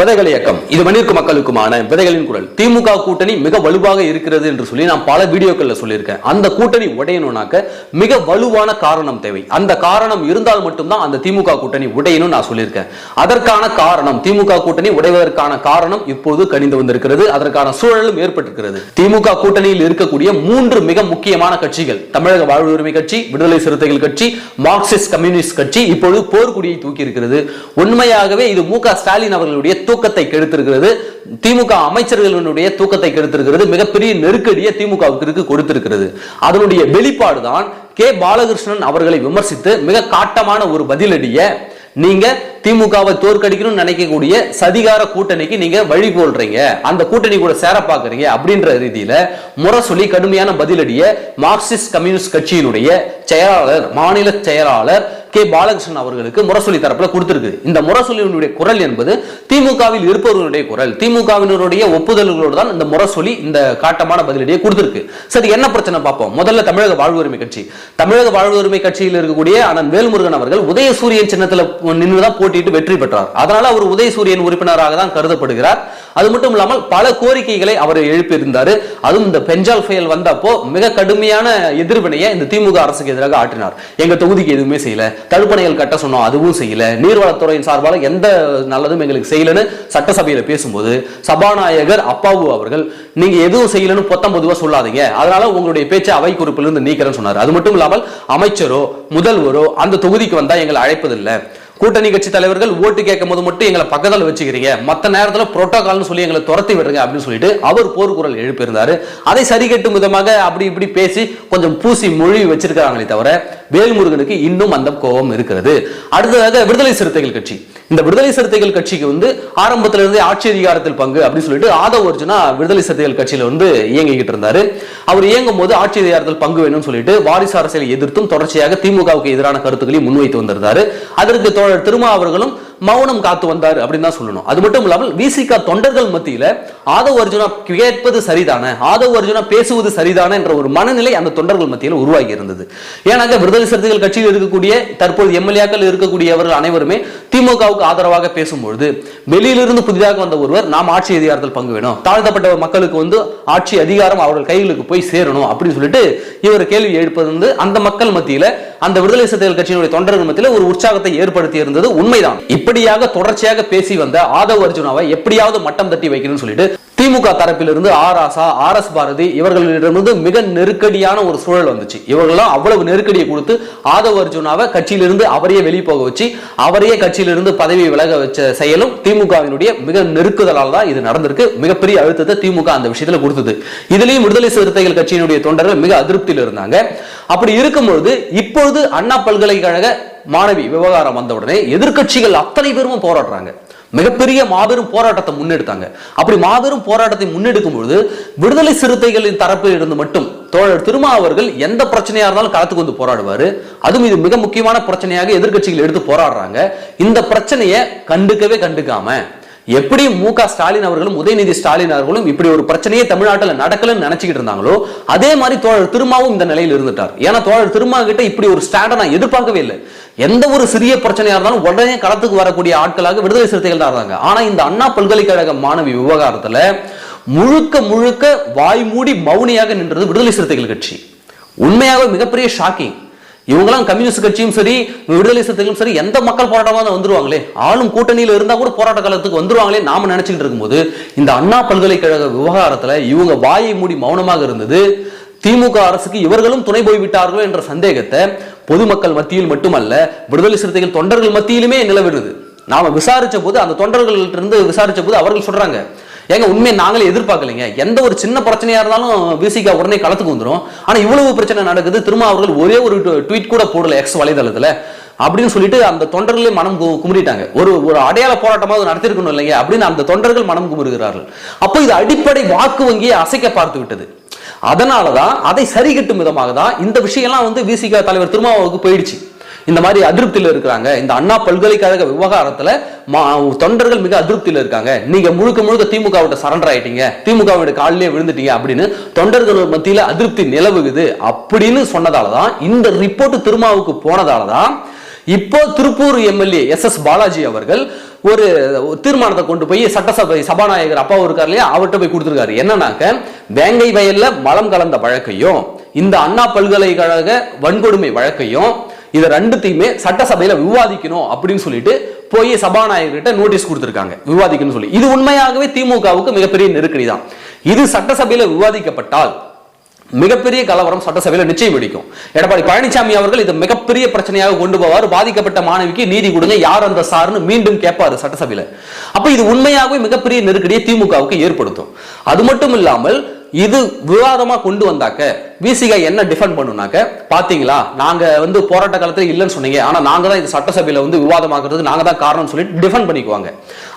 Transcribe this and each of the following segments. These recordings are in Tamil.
விதைகள் இயக்கம் இது மண்ணிற்கு மக்களுக்குமான விதைகளின் குரல். திமுக கூட்டணி மிக வலுவாக இருக்கிறது என்று சொல்லி நான் பல வீடியோக்கள்ல சொல்லியிருக்கேன். அந்த கூட்டணி உடையணும்னாக்க மிக வலுவான காரணம் தேவை. அந்த காரணம் இருந்தால் மட்டும்தான் அந்த திமுக கூட்டணி உடையணும் நான் சொல்லியிருக்கேன். அதற்கான காரணம் திமுக கூட்டணி உடைவதற்கான காரணம் இப்போது கணிந்து வந்திருக்கிறது. அதற்கான சூழலும் ஏற்பட்டிருக்கிறது. திமுக கூட்டணியில் இருக்கக்கூடிய 3 மிக முக்கியமான கட்சிகள், தமிழக வாழ்வு உரிமை கட்சி, விடுதலை சிறுத்தைகள் கட்சி, மார்க்சிஸ்ட் கம்யூனிஸ்ட் கட்சி இப்பொழுது போர்க்குடியை தூக்கி இருக்கிறது. உண்மையாகவே இது மு.க. ஸ்டாலின் அவர்களுடைய தூக்கத்தை கெடுத்திருக்கிறது. திமுக அமைச்சர்களுடைய தூக்கத்தை கெடுத்திருக்கிறது. மிகப்பெரிய நெருக்கடியை திமுகவுக்கு கொடுத்திருக்கிறது. அதனுடைய வெளிப்பாடுதான் கே. பாலகிருஷ்ணன் அவர்களை விமர்சித்து மிக காட்டமான ஒரு பதிலடிய நீங்க திமுகவை தோற்கடிக்கணும்னு நினைக்கக்கூடிய சதிகார கூட்டணிக்கு நீங்க வழி போடுறீங்க, அந்த கூட்டணி கூட சேர பாக்குறீங்க அப்படின்ற ரீதியில முரசொலி கடுமையான பதிலடிய மார்க்சிஸ்ட் கம்யூனிஸ்ட் கட்சியினுடைய செயலாளர், மாநில செயலாளர் கே. பாலகிருஷ்ணன் அவர்களுக்கு முரசொலி தரப்புல கொடுத்திருக்கு. இந்த முரசொலியினுடைய குரல் என்பது திமுகவில் இருப்பவர்களுடைய குரல். திமுகவினருடைய ஒப்புதல்களோடு தான் இந்த முரசொலி இந்த காட்டமான பதிலடியை கொடுத்திருக்கு. சரி, என்ன பிரச்சனை பார்ப்போம். முதல்ல தமிழக வாழ்வு உரிமை கட்சி. தமிழக வாழ்வு உரிமை கட்சியில் இருக்கக்கூடிய அண்ணன் வேல்முருகன் அவர்கள் உதயசூரியன் சின்னத்தில் நின்றுதான் போட்டிட்டு வெற்றி பெற்றார். அதனால அவர் உதயசூரியன் உறுப்பினராக தான் கருதப்படுகிறார். அது மட்டும் இல்லாமல் பல கோரிக்கைகளை அவர் எழுப்பியிருந்தார். அதுவும் இந்த பெஞ்சால் புயல் வந்தப்போ மிக கடுமையான எதிர்வினையை இந்த திமுக அரசுக்கு எதிராக ஆற்றினார். எங்க தொகுதிக்கு எதுவுமே செய்யல, தடுப்பணைகள் கட்ட சொன்னோம் அதுவும் செய்யல, நீர்வளத்துறையின் சார்பாக எந்த நல்லதும் எங்களுக்கு செய்யலன்னு சட்டசபையில பேசும்போது சபாநாயகர் அப்பாவு அவர்கள் நீங்க எதுவும் செய்யலன்னு பொதுவா சொல்லாதீங்க, அதனால உங்களுடைய பேச்சை அவை குறிப்பிலிருந்து நீக்கிறேன்னு சொன்னார். அது மட்டும் இல்லாமல் அமைச்சரோ முதல்வரோ அந்த தொகுதிக்கு வந்தா எங்களை அழைப்பதில்லை, கூட்டணி கட்சி தலைவர்கள் ஓட்டு கேட்கும் போது மட்டும் எங்களை பக்கத்தில் வச்சுக்கிறீங்க, மற்ற நேரத்தில் புரோட்டோகால்னு சொல்லி எங்களை துரத்தி விடுங்க அப்படின்னு சொல்லிட்டு அவர் போர்க்குரல் எழுப்பியிருந்தாரு. அதை சரி கட்டும் விதமாக அப்படி இப்படி பேசி கொஞ்சம் பூசி மொழி வச்சிருக்காங்களே தவிர வேல்முருகனுக்கு இன்னும் அந்த கோபம் இருக்கிறது. அடுத்ததாக விடுதலை சிறுத்தைகள் கட்சி. இந்த விடுதலை சிறுத்தைகள் கட்சிக்கு ஆரம்பத்திலிருந்தே ஆட்சி அதிகாரத்தில் பங்கு அப்படின்னு சொல்லிட்டு ஆதவ் அர்ஜுனா விடுதலை சிறுத்தைகள் கட்சியில இயங்கிக்கிட்டு இருந்தாரு. அவர் இயங்கும் போது ஆட்சி அதிகாரத்தில் பங்கு வேணும்னு சொல்லிட்டு வாரிசு அரசியலை எதிர்த்தும் தொடர்ச்சியாக திமுகவுக்கு எதிரான கருத்துக்களை முன்வைத்து வந்திருந்தாரு. அதற்கு தோழர் திருமா அவர்களும் மௌனம் காத்து வந்தார் அப்படின்னு தான் சொல்லணும். அது மட்டும் இல்லாமல் விசிக தொண்டர்கள் மத்தியில ஆதவ் அர்ஜுனா கேட்பது சரிதானே, ஆதவ் அர்ஜுனா பேசுவது சரிதானே என்ற ஒரு மனநிலை அந்த தொண்டர்கள் மத்தியில் உருவாகி இருந்தது. ஏன்னாக்க விடுதலை சிறுத்தைகள் கட்சியில் இருக்கக்கூடிய தற்போது எம்எல்ஏக்கள் இருக்கக்கூடியவர்கள் அனைவருமே திமுகவுக்கு ஆதரவாக பேசும்பொழுது வெளியிலிருந்து புதிதாக வந்த ஒருவர் நாம் ஆட்சி அதிகாரத்தில் பங்கு வேணும், தாழ்த்தப்பட்ட மக்களுக்கு ஆட்சி அதிகாரம் அவர்கள் கைகளுக்கு போய் சேரணும் அப்படின்னு சொல்லிட்டு இவர் கேள்வி எழுப்பது அந்த மக்கள் மத்தியில, அந்த விடுதலை சிறுத்தைகள் கட்சியினுடைய தொண்டர்கள் மத்தியில் ஒரு உற்சாகத்தை ஏற்படுத்தி இருந்தது உண்மைதான். இப்படியாக தொடர்ச்சியாக பேசி வந்த ஆதவ் அர்ஜுனாவை எப்படியாவது மட்டம் தட்டி வைக்கணும்னு சொல்லிட்டு திமுக தரப்பிலிருந்து ஆராசா, ஆர்.எஸ். பாரதி இவர்களிடமிருந்து மிக நெருக்கடியான ஒரு சூழல் வந்துச்சு. இவர்களெல்லாம் அவ்வளவு நெருக்கடியை கொடுத்து ஆதவ் அர்ஜுனாவை கட்சியிலிருந்து அவரையே வெளியே போக வச்சு அவரையே கட்சியிலிருந்து பதவி விலக வச்ச செயலும் திமுகவினுடைய மிக நெருக்குதலால் தான் இது நடந்திருக்கு. மிகப்பெரிய அழுத்தத்தை திமுக அந்த விஷயத்துல கொடுத்தது. இதுலயும் விடுதலை சிறுத்தைகள் கட்சியினுடைய தொண்டர்கள் மிக அதிருப்தியில் இருந்தாங்க. அப்படி இருக்கும்பொழுது இப்பொழுது அண்ணா பல்கலைக்கழக மாணவி விவகாரம் வந்தவுடனே எதிர்கட்சிகள் அத்தனை பேரும் போராடுறாங்க. மிகப்பெரிய மாபெரும் போராட்டத்தை முன்னெடுத்தாங்க. அப்படி மாபெரும் போராட்டத்தை முன்னெடுக்கும் பொழுது விடுதலை சிறுத்தைகளின் தரப்பில் இருந்து மட்டும் தோழர் திருமா அவர்கள் எந்த பிரச்சனையா இருந்தாலும் களத்துக்கு வந்து போராடுவாரு. அதுவும் இது மிக முக்கியமான பிரச்சனையாக எதிர்கட்சிகள் எடுத்து போராடுறாங்க. இந்த பிரச்சனையை கண்டுக்காம எப்படி மு.க. ஸ்டாலின் அவர்களும் உதயநிதி ஸ்டாலின் அவர்களும் இப்படி ஒரு பிரச்சனையே தமிழ்நாட்டில் நடக்கலன்னு நினைச்சுக்கிட்டு இருந்தாங்களோ அதே மாதிரி தோழர் திருமாவும் இந்த நிலையில் இருந்துட்டார். ஏன்னா தோழர் திருமா கிட்ட இப்படி ஒரு ஸ்டாண்டை நான் எதிர்பார்க்கவே இல்லை. எந்த ஒரு சிறிய பிரச்சனையா இருந்தாலும் உடனே களத்துக்கு வரக்கூடிய ஆட்களாக விடுதலை சிறுத்தைகள் தான் இருந்தாங்க. ஆனா இந்த அண்ணா பல்கலைக்கழக மாணவி விவகாரத்துல முழுக்க வாய் மூடி மௌனியாக நின்றது விடுதலை சிறுத்தைகள் கட்சி. உண்மையாக மிகப்பெரிய ஷாக்கிங். இவங்கெல்லாம் கம்யூனிஸ்ட் கட்சியும் சரி விடுதலை சிறுத்தைகளும் சரி எந்த மக்கள் போராட்டமாக வந்துருவாங்களே, ஆளும் கூட்டணியில் இருந்தா கூட போராட்ட காலத்துக்கு வந்துருவாங்களே நாம நினைச்சுக்கிட்டு இருக்கும்போது இந்த அண்ணா பல்கலைக்கழக விவகாரத்துல இவங்க வாயை மூடி மௌனமாக இருந்தது திமுக அரசுக்கு இவர்களும் துணை போய்விட்டார்களோ என்ற சந்தேகத்தை பொதுமக்கள் மத்தியில் மட்டுமல்ல விடுதலை சிறுத்தைகள் தொண்டர்கள் மத்தியிலுமே நிலவிடுது. நாம விசாரிச்ச போது அந்த தொண்டர்கள்ட்ட இருந்து விசாரிச்ச போது அவர்கள் சொல்றாங்க, ஏங்க உண்மையை நாங்களே எதிர்பார்க்கலைங்க, எந்த ஒரு சின்ன பிரச்சனையா இருந்தாலும் விசிக உடனே களத்துக்கு வந்துடும், ஆனா இவ்வளவு பிரச்சனை நடக்குது, திரும்ப அவர்கள் ஒரே ஒரு ட்வீட் கூட போடல எக்ஸ் வலைதளத்துல அப்படின்னு சொல்லிட்டு அந்த தொண்டர்களே மனம் குமுறிட்டாங்க. ஒரு அடையாள போராட்டமாக நடத்திருக்கணும் இல்லைங்க அப்படின்னு அந்த தொண்டர்கள் மனம் குமுறுகிறார்கள். அப்போ இது அடிப்படை வாக்கு வங்கியை அசைக்க பார்த்து விட்டது. அதனாலதான் அதை சரி கட்டும் விதமாக தான் இந்த விஷயம்லாம் விசிக தலைவர் திருமாவுக்கு போயிடுச்சு. இந்த மாதிரி அதிருப்தியில் இருக்கிறாங்க. இந்த அண்ணா பல்கலைக்கழக விவகாரத்துல தொண்டர்கள் மிக அதிருப்தியில் இருக்காங்க. நீங்க முழுக்க திமுக சரண்டர் ஆயிட்டீங்க, திமுக காலிலே விழுந்துட்டீங்க அப்படின்னு தொண்டர்கள் மத்தியில அதிருப்தி நிலவுகுது அப்படின்னு சொன்னதாலதான் இந்த ரிப்போர்ட் திருமாவுக்கு போனதாலதான் இப்போ திருப்பூர் எம்எல்ஏ எஸ்.எஸ். பாலாஜி அவர்கள் ஒரு தீர்மானத்தை கொண்டு போய் சட்டசபை சபாநாயகர் அப்பா இருக்கார் இல்லையா, அவர்கிட்ட போய் கொடுத்திருக்காரு. என்னன்னாக்க வேங்கை வயல்ல மலம் கலந்த வழக்கையும் இந்த அண்ணா பல்கலைக்கழக வன்கொடுமை வழக்கையும் இதை ரெண்டுத்தையுமே சட்டசபையில விவாதிக்கணும் அப்படின்னு சொல்லிட்டு போய் சபாநாயகர்கிட்ட நோட்டீஸ் கொடுத்திருக்காங்க, விவாதிக்கணும்னு சொல்லி. இது உண்மையாகவே திமுகவுக்கு மிகப்பெரிய நெருக்கடி தான். இது சட்டசபையில விவாதிக்கப்பட்டால் மிகப்பெரிய கலவரம் சட்டசபையில் நிச்சயம் வெடிக்கும். எடப்பாடி பழனிசாமி அவர்கள் இது மிகப்பெரிய பிரச்சனையாக கொண்டு போவார். பாதிக்கப்பட்ட மாணவிக்கு நீதி கொடுங்க, யார் அந்த சார்னு மீண்டும் கேட்பாரு சட்டசபையில். அப்ப இது உண்மையாகவே மிகப்பெரிய நெருக்கடியை திமுகவுக்கு ஏற்படுத்தும். அது மட்டும் இல்லாமல் இது விவாதமா கொண்டு வந்தாக்க விசிக என்ன டிஃபெண்ட் பண்ணுனாக்க, பாத்தீங்களா நாங்க போராட்ட காலத்துல இல்லைன்னு சொன்னீங்க, ஆனா நாங்க தான் இது சட்டசபையில விவாதமாக்குறதுக்கு நாங்க தான் காரணம் சொல்லிட்டு டிஃபெண்ட் பண்ணிக்குவாங்க.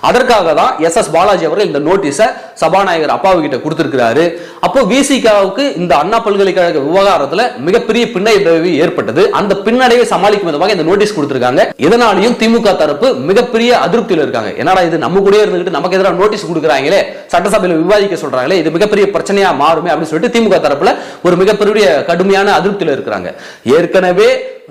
அதற்காக தான் எஸ் பாலாஜி அவர்கள் இந்த நோட்டீஸை சபாநாயகர் அப்பாவு கிட்ட கொடுத்திருக்கிறாரு. அப்போ விசிகாவுக்கு இந்த அண்ணா பல்கலைக்கழக விவகாரத்துல மிகப்பெரிய பின்னடைவு ஏற்பட்டது. அந்த பின்னடைவை சமாளிக்கும் விதமாக இந்த நோட்டீஸ் கொடுத்திருக்காங்க. இதனாலையும் திமுக தரப்பு மிகப்பெரிய அதிருப்தியில் இருக்காங்க. என்னடா இது நம்ம கூட இருந்துகிட்டு நமக்கு எதிராக நோட்டீஸ் கொடுக்குறாங்களே, சட்டசபையில விவாதிக்க சொல்றாங்களே, இது மிகப்பெரிய பிரச்சனையா மாறுமே அப்படின்னு சொல்லிட்டு திமுக தரப்புல ஒரு மிகப்பெரிய கடுமையான அதிருப்தியில் இருக்கிறாங்க. ஏற்கனவே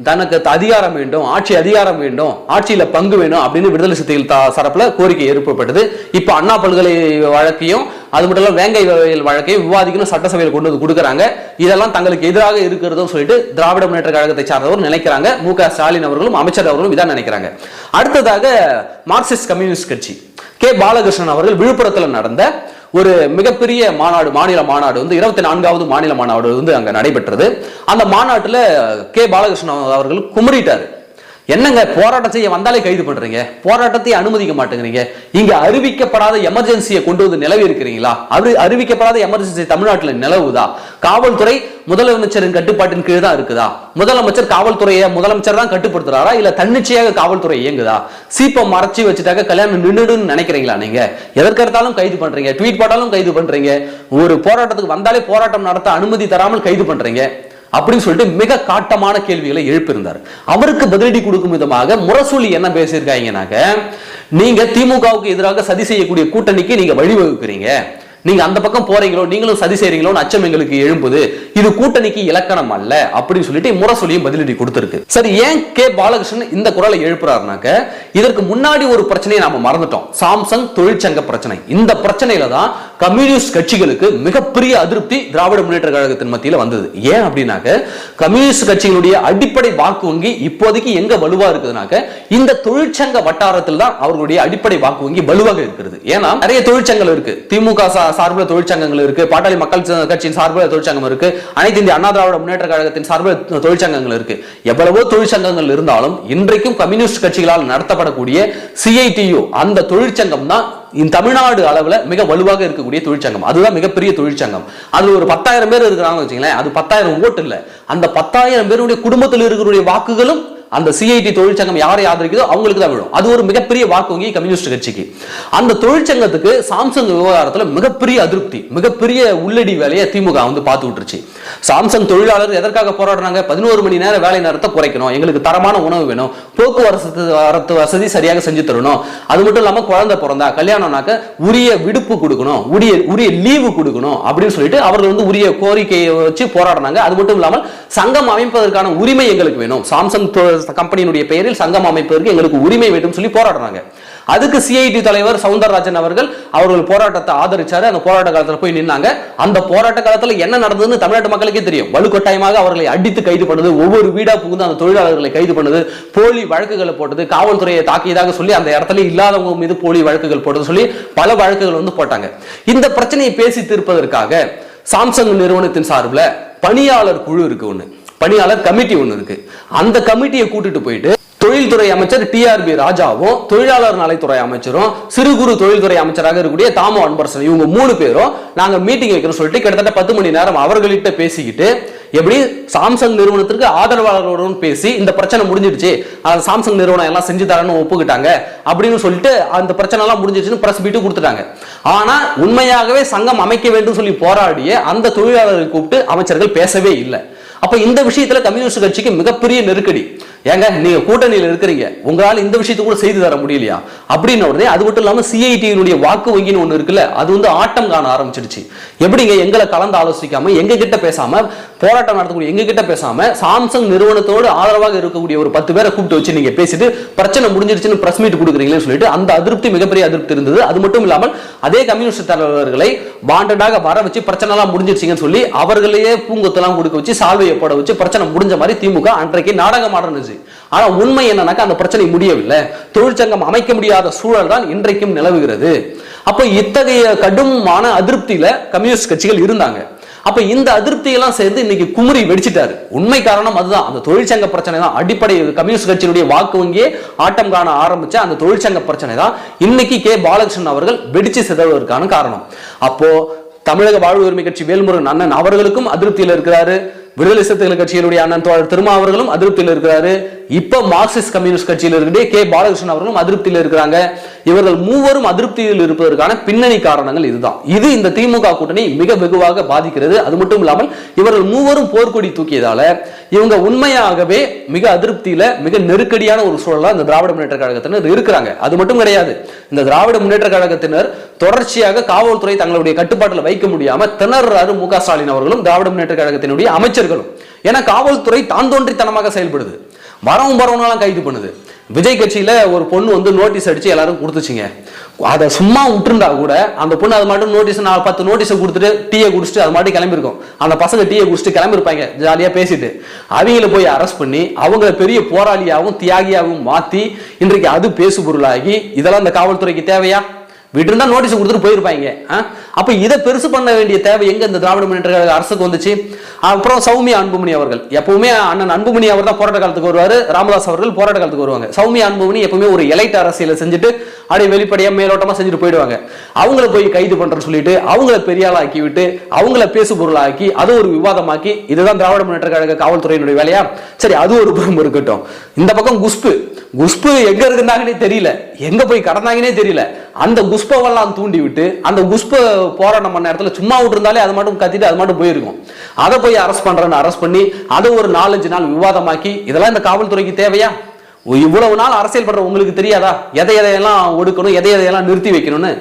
தனக்கு அதிகாரம் வேண்டும், ஆட்சி அதிகாரம் வேண்டும், ஆட்சியில பங்கு வேணும் அப்படின்னு விடுதலை சிறுத்தைகள் தரப்புல கோரிக்கை எழுப்பப்பட்டது. இப்ப அண்ணா பல்கலை வழக்கையும் அது மட்டும் இல்ல வேங்கை வழக்கையும் விவாதிக்கணும் சட்டசபையில் கொண்டு வந்து கொடுக்கறாங்க. இதெல்லாம் தங்களுக்கு எதிராக இருக்கிறதும் சொல்லிட்டு திராவிட முன்னேற்ற கழகத்தை சார்ந்தவர் நினைக்கிறாங்க. மு.க. ஸ்டாலின் அவர்களும் அமைச்சர் அவர்களும் இதான் நினைக்கிறாங்க. அடுத்ததாக மார்க்சிஸ்ட் கம்யூனிஸ்ட் கட்சி கே. பாலகிருஷ்ணன் அவர்கள் விழுப்புரத்தில் நடந்த ஒரு மிகப்பெரிய மாநாடு, மாநில மாநாடு 24வது மாநில மாநாடு அங்க நடைபெற்றது. அந்த மாநாட்டில் கே. பாலகிருஷ்ணன் அவர்கள் குமரிட்டாரு. என்னங்க போராட்டம் செய்ய வந்தாலே கைது பண்றீங்க, போராட்டத்தை அனுமதிக்க மாட்டேங்கிறீங்க, இங்க அறிவிக்கப்படாத எமர்ஜென்சியை கொண்டு வந்து நிலவி இருக்கிறீங்களா? அறிவிக்கப்படாத எமர்ஜென்சி தமிழ்நாட்டில் நிலவுதா? காவல்துறை முதலமைச்சரின் கட்டுப்பாட்டின் கீழ் தான் இருக்குதா? முதலமைச்சர் காவல்துறையை முதலமைச்சர் தான் கட்டுப்படுத்துறாரா, இல்ல தன்னிச்சையாக காவல்துறை இயங்குதா? சீப்பை மறைச்சி வச்சுட்டாக்க கல்யாணம் நின்றுடுன்னு நினைக்கிறீங்களா? நீங்க எதற்கெடுத்தாலும் கைது பண்றீங்க, ட்வீட் போட்டாலும் கைது பண்றீங்க, ஒரு போராட்டத்துக்கு வந்தாலே போராட்டம் நடத்த அனுமதி தராமல் கைது பண்றீங்க அப்படின்னு சொல்லிட்டு மிக காட்டமான கேள்விகளை எழுப்பியிருந்தார். அவருக்கு பதிலடி கொடுக்கும் விதமாக முரசொலி என்ன பேசியிருக்காங்கன்னாக்க, நீங்க திமுகவுக்கு எதிராக சதி செய்யக்கூடிய கூட்டணிக்கு நீங்க வழிவகுக்கிறீங்க, நீங்க அந்த பக்கம் போறீங்களோ, நீங்களும் சதி செய்றீங்களோன்னு அச்சம் எங்களுக்கு எழும்புது, இது கூட்டணிக்கு இலக்கணம் அல்ல அப்படின்னு சொல்லிட்டு முரசொலியும் பதிலடி கொடுத்திருக்கு. சரி, ஏன் கே. பாலகிருஷ்ணன் இந்த குரலை எழுப்புறாருனாக்க, இதற்கு முன்னாடி ஒரு பிரச்சனையை நாம மறந்துட்டோம், சாம்சங் தொழிற்சங்க பிரச்சனை. இந்த பிரச்சனையில தான் கம்யூனிஸ்ட் கட்சிகளுக்கு மிகப்பெரிய அதிருப்தி திராவிட முன்னேற்ற கழகத்தின் மத்தியில் வந்தது. ஏன் அப்படின்னாக்க, கம்யூனிஸ்ட் கட்சிகளுடைய அடிப்படை வாக்கு வங்கி இப்போதைக்கு எங்க வலுவா இருக்குதுனாக்க, இந்த தொழிற்சங்க வட்டாரத்தில் தான் அவர்களுடைய அடிப்படை வாக்கு வங்கி வலுவாக இருக்கிறது. ஏன்னா நிறைய தொழிற்சங்கங்கள் இருக்கு, திமுக சார்பில் தொழிற்சங்கங்கள் இருக்கு, பாட்டாளி மக்கள் கட்சியின் சார்பில் தொழிற்சங்கம் இருக்கு, அனைத்து இந்திய அண்ணா திராவிட முன்னேற்ற கழகத்தின் சார்பில் தொழிற்சங்கங்கள் இருக்கு. எவ்வளவோ தொழிற்சங்கங்கள் இருந்தாலும் இன்றைக்கும் கம்யூனிஸ்ட் கட்சிகளால் நடத்தப்படக்கூடிய CITU அந்த தொழிற்சங்கம் தான் தமிழ்நாடு அளவுல மிக வலுவாக இருக்கக்கூடிய தொழிற்சங்கம். அதுதான் மிகப்பெரிய தொழிற்சங்கம். அதுல ஒரு 10,000 பேர் இருக்கிறாங்க வச்சுங்களேன், அது 10,000 ஓட்டு இல்ல, அந்த 10,000 பேருடைய குடும்பத்தில் இருக்கிற வாக்குகளும் அந்த CIT தொழிற்சங்கம் யாரை ஆதரிக்குதோ அவங்களுக்கு தான் விடும். அது ஒரு மிகப்பெரிய வாக்கு வங்கி கம்யூனிஸ்ட் கட்சிக்கு. அந்த தொழிற்சங்கத்துக்கு சாம்சங் விவகாரத்தில் மிகப்பெரிய அதிருப்தி, மிகப்பெரிய உள்ளடி வேலையை திமுக பார்த்து விட்டுருச்சு. சாம்சங் தொழிலாளர் எதற்காக போராடுறாங்க? 11 மணி நேரம் வேலை நேரத்தை குறைக்கணும், எங்களுக்கு தரமான உணவு வேணும், போக்குவரத்து வசதி சரியாக செஞ்சு தரணும், அது மட்டும் இல்லாம குழந்தை பிறந்தா கல்யாணம்னாக்க உரிய விடுப்பு கொடுக்கணும், உரிய லீவு கொடுக்கணும் அப்படின்னு சொல்லிட்டு அவர்கள் உரிய கோரிக்கையை வச்சு போராடினாங்க. அது மட்டும் இல்லாமல் சங்கம் அமைப்பதற்கான உரிமை எங்களுக்கு வேணும், சாம்சங் கம்பெனியினுடைய பெயரில் சங்கம் அமைப்பதற்கு எங்களுக்கு உரிமை வேண்டும் சொல்லி போராடுறாங்க. அதுக்கு CIT தலைவர் சவுந்தரராஜன் அவர்கள் போராட்டத்தை ஆதரிச்சாரு. அந்த போராட்ட காலத்தில் போய் நின்னாங்க. அந்த போராட்ட காலத்தில் என்ன நடந்ததுன்னு தமிழ்நாட்டு மக்களுக்கே தெரியும். வலுக்கட்டாயமாக அவர்களை அடித்து கைது பண்ணது, ஒவ்வொரு வீடா புகுந்து அந்த தொழிலாளர்களை கைது பண்ணது, போலி வழக்குகளை போட்டது, காவல்துறையை தாக்கியதாக சொல்லி அந்த இடத்துல இல்லாதவங்க மீது போலி வழக்குகள் போட்டது சொல்லி பல வழக்குகள் போட்டாங்க. இந்த பிரச்சனையை பேசி தீர்ப்பதற்காக சாம்சங் நிறுவனத்தின் சார்பில் பணியாளர் குழு இருக்கு, பணியாளர் கமிட்டி ஒன்று இருக்கு. அந்த கமிட்டியை கூட்டிட்டு போயிட்டு தொழில்துறை அமைச்சர் TRB ராஜாவும், தொழிலாளர் நலத்துறை அமைச்சரும், சிறு குறு தொழில்துறை அமைச்சராக இருக்கக்கூடிய தாமோ அன்பரசன், இவங்க 3 பேரும் நாங்க மீட்டிங் வைக்கிறோம் சொல்லிட்டு கிட்டத்தட்ட 10 மணி நேரம் அவர்களிட்ட பேசிக்கிட்டு, எப்படி சாம்சங் நிறுவனத்திற்கு ஆதரவாளர்களுடன் பேசி இந்த பிரச்சனை முடிஞ்சிடுச்சு, சாம்சங் நிறுவனம் எல்லாம் செஞ்சு தரன்னு ஒப்புக்கிட்டாங்க அப்படின்னு சொல்லிட்டு அந்த பிரச்சனை எல்லாம் முடிஞ்சிடுச்சுன்னு பிரஸ் மீட் கொடுத்துட்டாங்க. ஆனா உண்மையாகவே சங்கம் அமைக்க வேண்டும் சொல்லி போராடிய அந்த தொழிலாளர்களை கூப்பிட்டு அமைச்சர்கள் பேசவே இல்லை. அப்ப இந்த விஷயத்துல கம்யூனிஸ்ட் கட்சிக்கு மிகப்பெரிய நெருக்கடி. ஏங்க நீங்க கூட்டணியில் இருக்கிறீங்க, உங்களால இந்த விஷயத்தை கூட செய்து தர முடியலையா அப்படின்னு உடனே, அது மட்டும் இல்லாம சிஐடியினுடைய வாக்கு வங்கின்னு ஒண்ணு இருக்குல்ல, அது வந்து ஆட்டம் காண ஆரம்பிச்சிடுச்சு. எப்படிங்க எங்களை கலந்து ஆலோசிக்காம, எங்க கிட்ட பேசாம, போராட்டம் நடத்தக்கூடிய எங்க கிட்ட பேசாம, சாம்சங் நிறுவனத்தோடு ஆதரவாக இருக்கக்கூடிய ஒரு 10 பேரை கூப்பிட்டு வச்சு நீங்க பேசிட்டு பிரச்சனை முடிஞ்சிருச்சுன்னு பிரஸ் மீட் கொடுக்குறீங்களேன்னு சொல்லிட்டு அந்த அதிருப்தி, மிகப்பெரிய அதிருப்தி இருந்தது. அது மட்டும் இல்லாமல் அதே கம்யூனிஸ்ட் தலைவர்களை வாண்டடாக வர வச்சு பிரச்சனை எல்லாம் முடிஞ்சிருச்சுன்னு சொல்லி அவர்களையே பூங்கொத்தெல்லாம் கொடுக்க வச்சு சால்வையை போட வச்சு பிரச்சனை முடிஞ்ச மாதிரி திமுக அன்றைக்கு நாடகம் ஆடுனுச்சு. ஆனா உண்மை என்னன்னாக்கா அந்த பிரச்சனை முடியவில்லை. தொழிற்சங்கம் அமைக்க முடியாத சூழல் தான் இன்றைக்கும் நிலவுகிறது. அப்ப இத்தகைய கடுமையான அதிருப்தியில கம்யூனிஸ்ட் கட்சிகள் இருந்தாங்க. அப்ப இந்த அதிருப்தியெல்லாம் சேர்ந்து இன்னைக்கு குமுறி வெடிச்சிட்டாரு. உண்மை காரணம் அதுதான், அந்த தொழிற்சங்க பிரச்சனை தான். அடிப்படை கம்யூனிஸ்ட் கட்சியினுடைய வாக்கு வங்கியே ஆட்டம் காண ஆரம்பிச்ச அந்த தொழிற்சங்க பிரச்சனை தான் இன்னைக்கு கே. பாலகிருஷ்ணன் அவர்கள் வெடிச்சு சிதறுவதற்கான காரணம். அப்போ தமிழக வாழ்வு உரிமை கட்சி வேல்முருகன் அண்ணன் அவர்களுக்கும் அதிருப்தியில் இருக்கிறாரு. விடுதலை சிறுத்தைகள் கட்சியினுடைய அண்ணன் தோழர் திருமா அவர்களும் அதிருப்தியில் இருக்கிறாரு. இப்ப மார்க்சிஸ்ட் கம்யூனிஸ்ட் கட்சியில் இருக்கிற கே. பாலகிருஷ்ணன் அவர்களும் அதிருப்தியில் இருக்கிறாங்க. இவர்கள் மூவரும் அதிருப்தியில் இருப்பதற்கான பின்னணி காரணங்கள் இதுதான். இது இந்த திமுக கூட்டணி மிக வெகுவாக பாதிக்கிறது. அது மட்டும் இல்லாமல் இவர்கள் மூவரும் போர்க்கொடி தூக்கியதால இவங்க உண்மையாகவே மிக அதிருப்தியில, மிக நெருக்கடியான ஒரு சூழலா இந்த திராவிட முன்னேற்ற கழகத்தினர் இருக்கிறாங்க. அது மட்டும் கிடையாது, இந்த திராவிட முன்னேற்ற கழகத்தினர் தொடர்ச்சியாக காவல்துறை தங்களுடைய கட்டுப்பாட்டில் வைக்க முடியாம திணறாரு மு க ஸ்டாலின் அவர்களும் திராவிட முன்னேற்ற கழகத்தினுடைய அமைச்சர்களும். ஏன்னா காவல்துறை தான் தோன்றித்தனமாக செயல்படுது, வரவும் கைது பண்ணுது. விஜய் கட்சியில ஒரு பொண்ணு வந்து நோட்டீஸ் அடிச்சு எல்லாரும் கொடுத்துச்சுங்க. அதை சும்மா விட்டுருந்தா கூட அந்த பொண்ணு அது மட்டும் நோட்டீஸ் 10 நோட்டீஸை கொடுத்துட்டு டீயை குடிச்சிட்டு அது மட்டும் கிளம்பிருக்கும். அந்த பசங்க டீயை குடிச்சிட்டு கிளம்பிருப்பாங்க ஜாலியா பேசிட்டு. அவங்கள போய் அரெஸ்ட் பண்ணி அவங்கள பெரிய போராளியாகவும் தியாகியாகவும் மாத்தி இன்றைக்கு அது பேசு பொருளாகி, இதெல்லாம் இந்த காவல்துறைக்கு தேவையா? வீட்டு இருந்தா நோட்டீஸ் கொடுத்துட்டு போயிருப்பாங்க. அப்ப இதை பெருசு பண்ண வேண்டிய தேவை எங்க இந்த திராவிட முன்னேற்ற அரசுக்கு வந்துச்சு? அப்புறம் சௌமியா அன்புமணி அவர்கள், எப்பவுமே அண்ணன் அன்புமணி அவர் தான் போராட்ட காலத்துக்கு வருவாரு, ராமதாஸ் அவர்கள் போராட்ட காலத்துக்கு வருவாங்க. சௌமியா அன்புமணி எப்பவுமே ஒரு எலைட் அரசியலை செஞ்சுட்டு அப்படியே வெளிப்படையா மேலோட்டமா செஞ்சுட்டு போயிடுவாங்க. அவங்கள போய் கைது பண்றேன்னு சொல்லிட்டு அவங்கள பெரிய ஆளா ஆக்கி விட்டு அவங்கள பேசு பொருளாக்கி அது ஒரு விவாதமாக்கி, இதுதான் திராவிட முன்னேற்ற கழக காவல்துறையினுடைய வேலையா? சரி, அது ஒரு புறம் இருக்கட்டும். இந்த பக்கம் குஷ்பு எங்க இருந்தாங்கன்னே தெரியல, எங்க போய் கடந்தாங்கன்னே தெரியல. அந்த குஷ்பவெல்லாம் தூண்டி விட்டு அந்த குஷ்ப போராட்டம் பண்ண இடத்துல சும்மா விட்டு இருந்தாலே அது மட்டும் கத்திட்டு அது மட்டும் போயிருக்கும். அதை போய் அரெஸ்ட் பண்றேன்னு அரெஸ்ட் பண்ணி அதை ஒரு 4-5 நாள் விவாதமாக்கி, இதெல்லாம் இந்த காவல்துறைக்கு தேவையா? இவ்வளவு நாள் அரசியல் பண்ற உங்களுக்கு தெரியாதா எதையெல்லாம் ஒடுக்கணும், எதையெல்லாம் நிறுத்தி வைக்கணும்னு?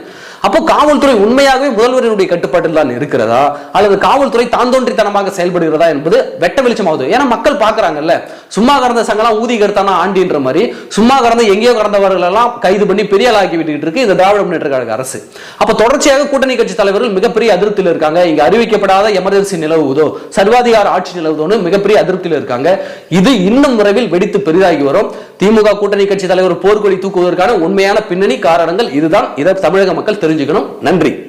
அப்போ காவல்துறை உண்மையாகவே முதல்வரினுடைய கட்டுப்பாட்டில் தான் இருக்கிறதா அல்லது காவல்துறை தான் தோன்றித்தனமாக செயல்படுகிறதா என்பது வெட்ட வெளிச்சமாகுது. ஏன்னா மக்கள் பாக்குறாங்கல்ல, சும்மா கடந்த சங்கெல்லாம் ஊதி கருத்தானா ஆண்டின்ற மாதிரி சும்மா கடந்த எங்கேயோ கடந்தவர்கள் எல்லாம் கைது பண்ணி பெரிய ஆளாக்கி விட்டுக்கிட்டு இருக்கு இந்த திராவிட முன்னேற்ற கழக அரசு. அப்ப தொடர்ச்சியாக கூட்டணி கட்சி தலைவர்கள் மிகப்பெரிய அதிருப்தியில் இருக்காங்க. இங்க அறிவிக்கப்படாத எமர்ஜென்சி நிலவுவதோ சர்வாதிகார ஆட்சி நிலவுதோன்னு மிகப்பெரிய அதிருப்தியில் இருக்காங்க. இது இன்னும் விரைவில் வெடித்து பெரிதாகி வரும். திமுக கூட்டணி கட்சி தலைவர் போர்க்கொடி தூக்குவதற்கான உண்மையான பின்னணி காரணங்கள் இதுதான். இதை தமிழக மக்கள் தெரிஞ்சுக்கணும். நன்றி.